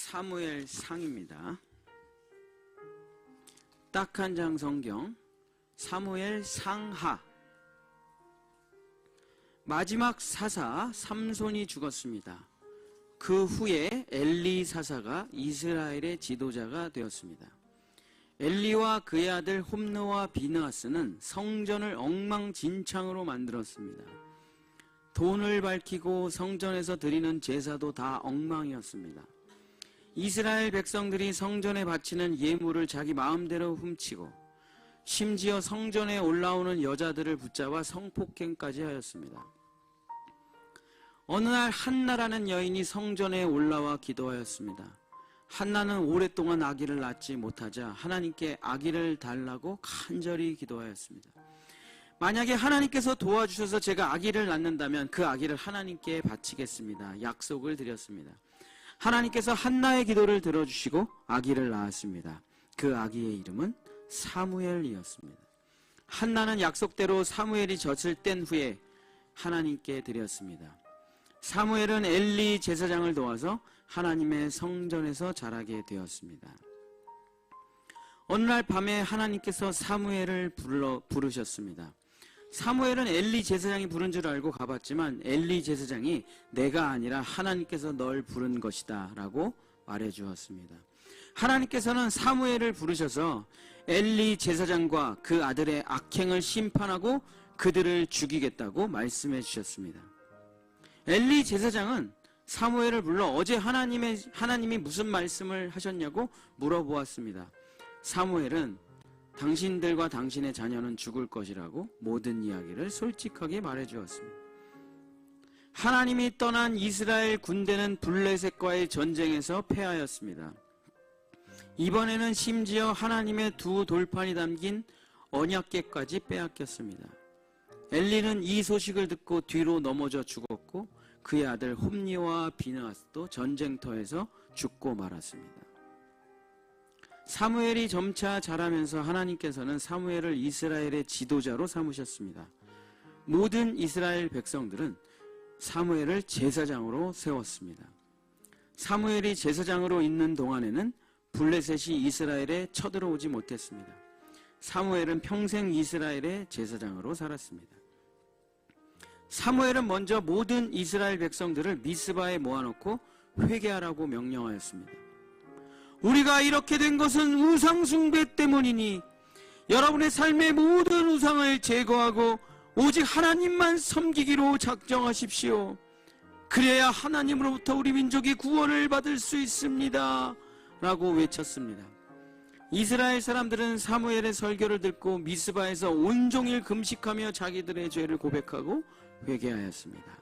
사무엘 상입니다. 딱 한 장 성경 사무엘 상하. 마지막 사사 삼손이 죽었습니다. 그 후에 엘리 사사가 이스라엘의 지도자가 되었습니다. 엘리와 그의 아들 홈느와 비느하스는 성전을 엉망진창으로 만들었습니다. 돈을 밝히고 성전에서 드리는 제사도 다 엉망이었습니다. 이스라엘 백성들이 성전에 바치는 예물을 자기 마음대로 훔치고 심지어 성전에 올라오는 여자들을 붙잡아 성폭행까지 하였습니다. 어느 날 한나라는 여인이 성전에 올라와 기도하였습니다. 한나는 오랫동안 아기를 낳지 못하자 하나님께 아기를 달라고 간절히 기도하였습니다. 만약에 하나님께서 도와주셔서 제가 아기를 낳는다면 그 아기를 하나님께 바치겠습니다. 약속을 드렸습니다. 하나님께서 한나의 기도를 들어주시고 아기를 낳았습니다. 그 아기의 이름은 사무엘이었습니다. 한나는 약속대로 사무엘이 젖을 뗀 후에 하나님께 드렸습니다. 사무엘은 엘리 제사장을 도와서 하나님의 성전에서 자라게 되었습니다. 어느 날 밤에 하나님께서 사무엘을 부르셨습니다. 사무엘은 엘리 제사장이 부른 줄 알고 가봤지만 엘리 제사장이 내가 아니라 하나님께서 널 부른 것이다 라고 말해주었습니다. 하나님께서는 사무엘을 부르셔서 엘리 제사장과 그 아들의 악행을 심판하고 그들을 죽이겠다고 말씀해 주셨습니다. 엘리 제사장은 사무엘을 불러 어제 하나님이 무슨 말씀을 하셨냐고 물어보았습니다. 사무엘은 당신들과 당신의 자녀는 죽을 것이라고 모든 이야기를 솔직하게 말해주었습니다. 하나님이 떠난 이스라엘 군대는 블레셋과의 전쟁에서 패하였습니다. 이번에는 심지어 하나님의 두 돌판이 담긴 언약궤까지 빼앗겼습니다. 엘리는 이 소식을 듣고 뒤로 넘어져 죽었고 그의 아들 홈니와 비느하스도 전쟁터에서 죽고 말았습니다. 사무엘이 점차 자라면서 하나님께서는 사무엘을 이스라엘의 지도자로 삼으셨습니다. 모든 이스라엘 백성들은 사무엘을 제사장으로 세웠습니다. 사무엘이 제사장으로 있는 동안에는 블레셋이 이스라엘에 쳐들어오지 못했습니다. 사무엘은 평생 이스라엘의 제사장으로 살았습니다. 사무엘은 먼저 모든 이스라엘 백성들을 미스바에 모아놓고 회개하라고 명령하였습니다. 우리가 이렇게 된 것은 우상 숭배 때문이니 여러분의 삶의 모든 우상을 제거하고 오직 하나님만 섬기기로 작정하십시오. 그래야 하나님으로부터 우리 민족이 구원을 받을 수 있습니다 라고 외쳤습니다. 이스라엘 사람들은 사무엘의 설교를 듣고 미스바에서 온종일 금식하며 자기들의 죄를 고백하고 회개하였습니다.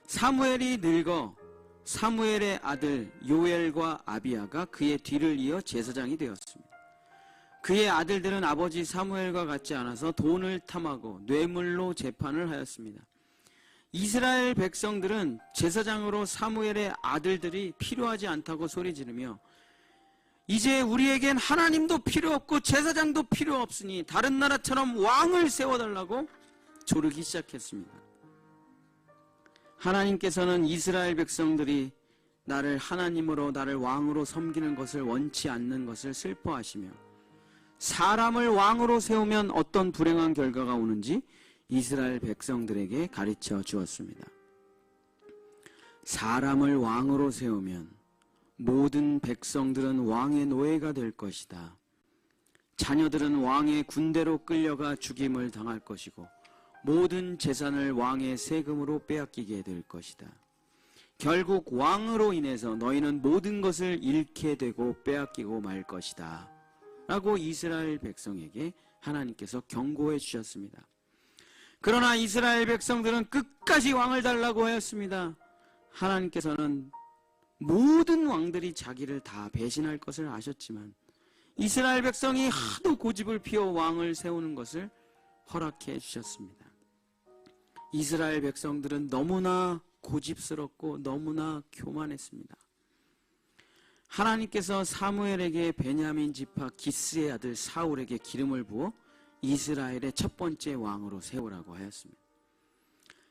사무엘이 늙어 사무엘의 아들 요엘과 아비야가 그의 뒤를 이어 제사장이 되었습니다. 그의 아들들은 아버지 사무엘과 같지 않아서 돈을 탐하고 뇌물로 재판을 하였습니다. 이스라엘 백성들은 제사장으로 사무엘의 아들들이 필요하지 않다고 소리 지르며 이제 우리에겐 하나님도 필요 없고 제사장도 필요 없으니 다른 나라처럼 왕을 세워달라고 조르기 시작했습니다. 하나님께서는 이스라엘 백성들이 나를 하나님으로 나를 왕으로 섬기는 것을 원치 않는 것을 슬퍼하시며 사람을 왕으로 세우면 어떤 불행한 결과가 오는지 이스라엘 백성들에게 가르쳐 주었습니다. 사람을 왕으로 세우면 모든 백성들은 왕의 노예가 될 것이다. 자녀들은 왕의 군대로 끌려가 죽임을 당할 것이고 모든 재산을 왕의 세금으로 빼앗기게 될 것이다. 결국 왕으로 인해서 너희는 모든 것을 잃게 되고 빼앗기고 말 것이다 라고 이스라엘 백성에게 하나님께서 경고해 주셨습니다. 그러나 이스라엘 백성들은 끝까지 왕을 달라고 하였습니다. 하나님께서는 모든 왕들이 자기를 다 배신할 것을 아셨지만 이스라엘 백성이 하도 고집을 피워 왕을 세우는 것을 허락해 주셨습니다. 이스라엘 백성들은 너무나 고집스럽고 너무나 교만했습니다. 하나님께서 사무엘에게 베냐민 지파 기스의 아들 사울에게 기름을 부어 이스라엘의 첫 번째 왕으로 세우라고 하였습니다.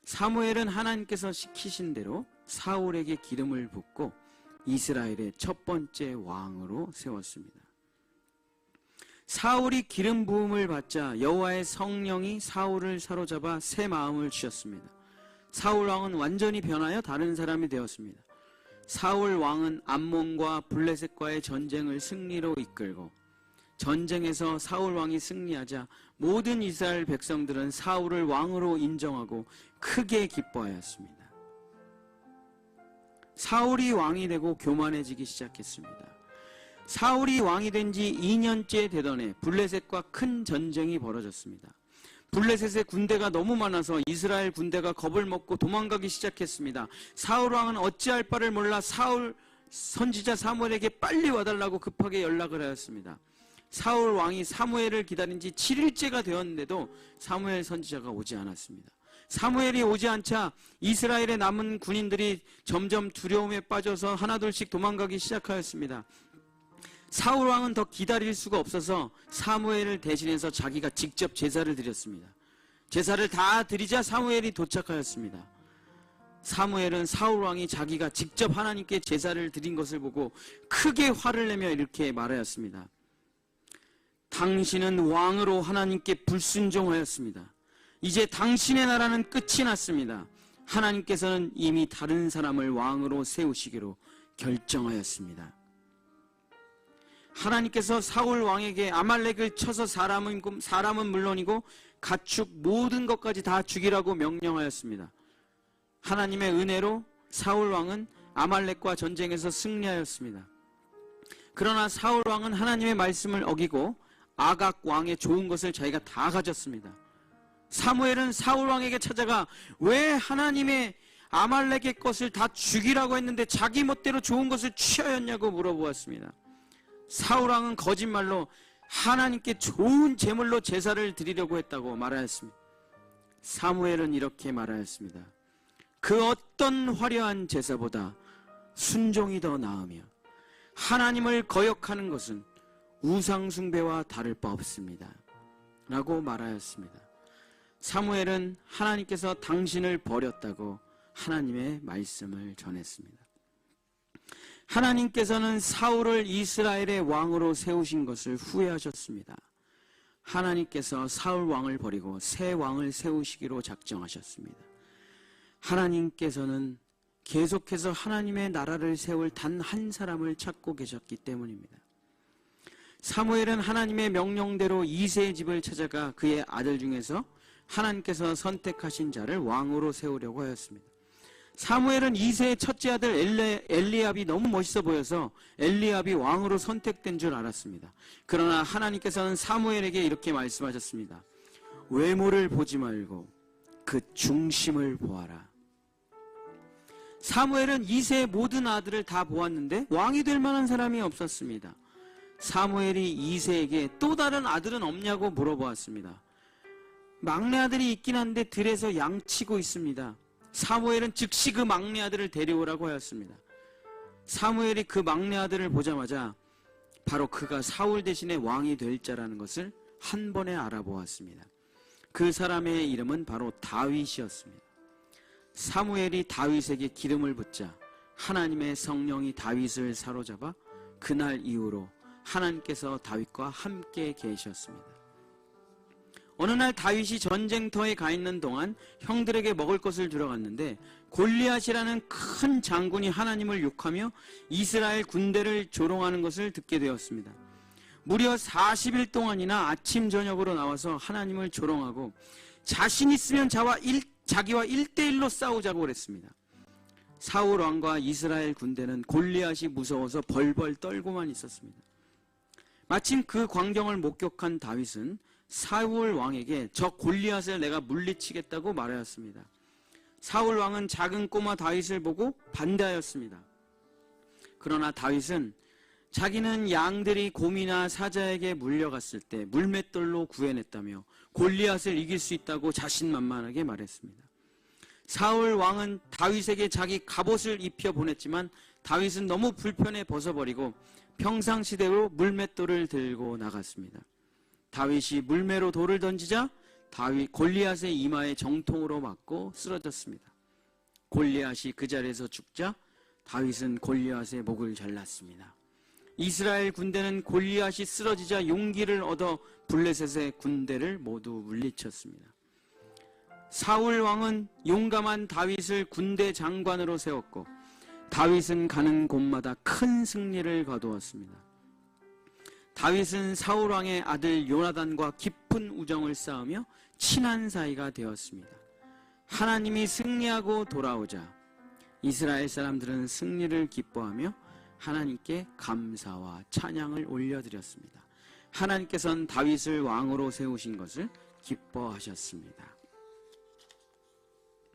사무엘은 하나님께서 시키신 대로 사울에게 기름을 붓고 이스라엘의 첫 번째 왕으로 세웠습니다. 사울이 기름 부음을 받자 여호와의 성령이 사울을 사로잡아 새 마음을 주셨습니다. 사울 왕은 완전히 변하여 다른 사람이 되었습니다. 사울 왕은 암몬과 블레셋과의 전쟁을 승리로 이끌고 전쟁에서 사울 왕이 승리하자 모든 이스라엘 백성들은 사울을 왕으로 인정하고 크게 기뻐하였습니다. 사울이 왕이 되고 교만해지기 시작했습니다. 사울이 왕이 된 지 2년째 되던 해 블레셋과 큰 전쟁이 벌어졌습니다. 블레셋의 군대가 너무 많아서 이스라엘 군대가 겁을 먹고 도망가기 시작했습니다. 사울 왕은 어찌할 바를 몰라 사울 선지자 사무엘에게 빨리 와달라고 급하게 연락을 하였습니다. 사울 왕이 사무엘을 기다린 지 7일째가 되었는데도 사무엘 선지자가 오지 않았습니다. 사무엘이 오지 않자 이스라엘의 남은 군인들이 점점 두려움에 빠져서 하나둘씩 도망가기 시작하였습니다. 사울 왕은 더 기다릴 수가 없어서 사무엘을 대신해서 자기가 직접 제사를 드렸습니다. 제사를 다 드리자 사무엘이 도착하였습니다. 사무엘은 사울 왕이 자기가 직접 하나님께 제사를 드린 것을 보고 크게 화를 내며 이렇게 말하였습니다. 당신은 왕으로 하나님께 불순종하였습니다. 이제 당신의 나라는 끝이 났습니다. 하나님께서는 이미 다른 사람을 왕으로 세우시기로 결정하였습니다. 하나님께서 사울 왕에게 아말렉을 쳐서 사람은 물론이고 가축 모든 것까지 다 죽이라고 명령하였습니다. 하나님의 은혜로 사울 왕은 아말렉과 전쟁에서 승리하였습니다. 그러나 사울 왕은 하나님의 말씀을 어기고 아각 왕의 좋은 것을 자기가 다 가졌습니다. 사무엘은 사울 왕에게 찾아가 왜 하나님의 아말렉의 것을 다 죽이라고 했는데 자기 멋대로 좋은 것을 취하였냐고 물어보았습니다. 사울 왕은 거짓말로 하나님께 좋은 제물로 제사를 드리려고 했다고 말하였습니다. 사무엘은 이렇게 말하였습니다. 그 어떤 화려한 제사보다 순종이 더 나으며 하나님을 거역하는 것은 우상 숭배와 다를 바 없습니다. 라고 말하였습니다. 사무엘은 하나님께서 당신을 버렸다고 하나님의 말씀을 전했습니다. 하나님께서는 사울을 이스라엘의 왕으로 세우신 것을 후회하셨습니다. 하나님께서 사울 왕을 버리고 새 왕을 세우시기로 작정하셨습니다. 하나님께서는 계속해서 하나님의 나라를 세울 단 한 사람을 찾고 계셨기 때문입니다. 사무엘은 하나님의 명령대로 이새의 집을 찾아가 그의 아들 중에서 하나님께서 선택하신 자를 왕으로 세우려고 하였습니다. 사무엘은 이새의 첫째 아들 엘리압이 너무 멋있어 보여서 엘리압이 왕으로 선택된 줄 알았습니다. 그러나 하나님께서는 사무엘에게 이렇게 말씀하셨습니다. 외모를 보지 말고 그 중심을 보아라. 사무엘은 이새의 모든 아들을 다 보았는데 왕이 될 만한 사람이 없었습니다. 사무엘이 이새에게 또 다른 아들은 없냐고 물어보았습니다. 막내 아들이 있긴 한데 들에서 양치고 있습니다. 사무엘은 즉시 그 막내 아들을 데려오라고 하였습니다. 사무엘이 그 막내 아들을 보자마자 바로 그가 사울 대신에 왕이 될 자라는 것을 한 번에 알아보았습니다. 그 사람의 이름은 바로 다윗이었습니다. 사무엘이 다윗에게 기름을 붓자 하나님의 성령이 다윗을 사로잡아 그날 이후로 하나님께서 다윗과 함께 계셨습니다. 어느 날 다윗이 전쟁터에 가 있는 동안 형들에게 먹을 것을 주러 갔는데 골리앗이라는 큰 장군이 하나님을 욕하며 이스라엘 군대를 조롱하는 것을 듣게 되었습니다. 무려 40일 동안이나 아침 저녁으로 나와서 하나님을 조롱하고 자신 있으면 자기와 1대1로 싸우자고 그랬습니다. 사울 왕과 이스라엘 군대는 골리앗이 무서워서 벌벌 떨고만 있었습니다. 마침 그 광경을 목격한 다윗은 사울 왕에게 저 골리앗을 내가 물리치겠다고 말하였습니다. 사울 왕은 작은 꼬마 다윗을 보고 반대하였습니다. 그러나 다윗은 자기는 양들이 곰이나 사자에게 물려갔을 때 물맷돌로 구해냈다며 골리앗을 이길 수 있다고 자신만만하게 말했습니다. 사울 왕은 다윗에게 자기 갑옷을 입혀 보냈지만 다윗은 너무 불편해 벗어버리고 평상시대로 물맷돌을 들고 나갔습니다. 다윗이 물매로 돌을 던지자 골리앗의 이마에 정통으로 맞고 쓰러졌습니다. 골리앗이 그 자리에서 죽자 다윗은 골리앗의 목을 잘랐습니다. 이스라엘 군대는 골리앗이 쓰러지자 용기를 얻어 블레셋의 군대를 모두 물리쳤습니다. 사울 왕은 용감한 다윗을 군대 장관으로 세웠고 다윗은 가는 곳마다 큰 승리를 거두었습니다. 다윗은 사울 왕의 아들 요나단과 깊은 우정을 쌓으며 친한 사이가 되었습니다. 하나님이 승리하고 돌아오자 이스라엘 사람들은 승리를 기뻐하며 하나님께 감사와 찬양을 올려드렸습니다. 하나님께서는 다윗을 왕으로 세우신 것을 기뻐하셨습니다.